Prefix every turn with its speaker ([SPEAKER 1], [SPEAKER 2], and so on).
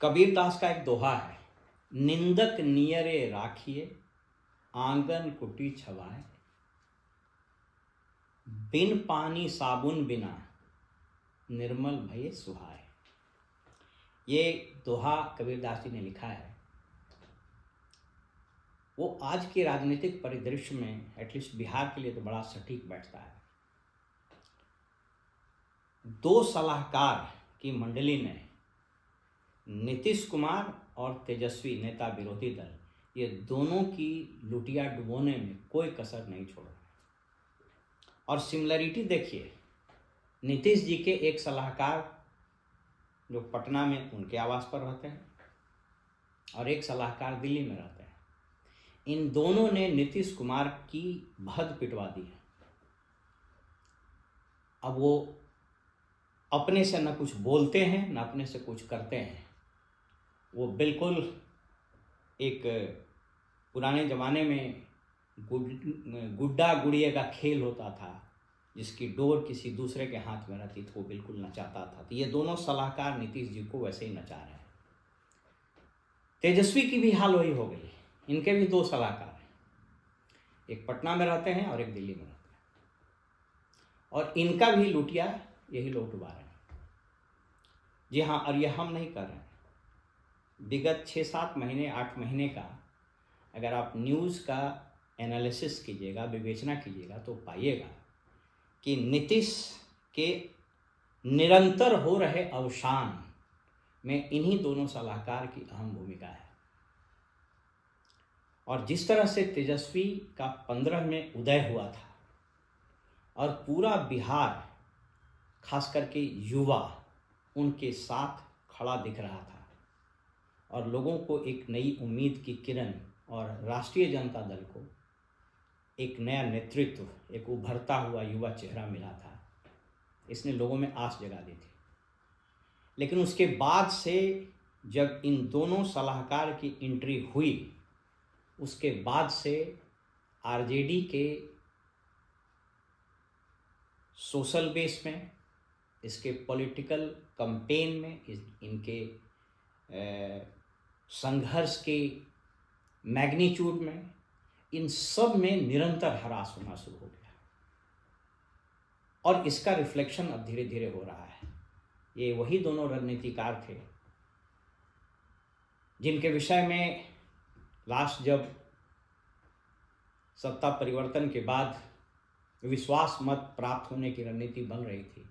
[SPEAKER 1] कबीरदास का एक दोहा है, निंदक नियरे राखिए आंगन कुटी छवाए, बिन पानी साबुन बिना निर्मल भये सुहाए। ये दोहा कबीरदास जी ने लिखा है। वो आज के राजनीतिक परिदृश्य में एटलीस्ट बिहार के लिए तो बड़ा सटीक बैठता है। दो सलाहकार की मंडली ने नीतीश कुमार और तेजस्वी नेता विरोधी दल, ये दोनों की लुटिया डुबोने में कोई कसर नहीं छोड़ा। और सिमिलरिटी देखिए, नीतीश जी के एक सलाहकार जो पटना में उनके आवास पर रहते हैं और एक सलाहकार दिल्ली में रहते हैं। इन दोनों ने नीतीश कुमार की भद पिटवा दी है। अब वो अपने से न कुछ बोलते हैं न अपने से कुछ करते हैं। वो बिल्कुल एक पुराने ज़माने में गुड्डा गुड़िया का खेल होता था, जिसकी डोर किसी दूसरे के हाथ में रहती थी, वो बिल्कुल नचाता था। तो ये दोनों सलाहकार नीतीश जी को वैसे ही नचा रहे हैं। तेजस्वी की भी हाल वही हो गई। इनके भी दो सलाहकार हैं, एक पटना में रहते हैं और एक दिल्ली में रहते हैं, और इनका भी लुटिया यही लोग डुबा रहे हैं। जी हाँ, और ये हम नहीं कर रहे हैं। विगत 6-7 महीने 8 महीने का अगर आप न्यूज़ का एनालिसिस कीजिएगा, विवेचना कीजिएगा, तो पाइएगा कि नीतीश के निरंतर हो रहे अवसान में इन्हीं दोनों सलाहकार की अहम भूमिका है। और जिस तरह से तेजस्वी का 15 में उदय हुआ था और पूरा बिहार खास करके युवा उनके साथ खड़ा दिख रहा था और लोगों को एक नई उम्मीद की किरण और राष्ट्रीय जनता दल को एक नया नेतृत्व, एक उभरता हुआ युवा चेहरा मिला था, इसने लोगों में आस जगा दी थी। लेकिन उसके बाद से जब इन दोनों सलाहकार की एंट्री हुई, उसके बाद से आरजेडी के सोशल बेस में, इसके पॉलिटिकल कैंपेन में, इनके संघर्ष के मैग्नीट्यूड में, इन सब में निरंतर ह्रास होना शुरू हो गया। और इसका रिफ्लेक्शन अब धीरे धीरे हो रहा है। ये वही दोनों रणनीतिकार थे जिनके विषय में लास्ट जब सत्ता परिवर्तन के बाद विश्वास मत प्राप्त होने की रणनीति बन रही थी,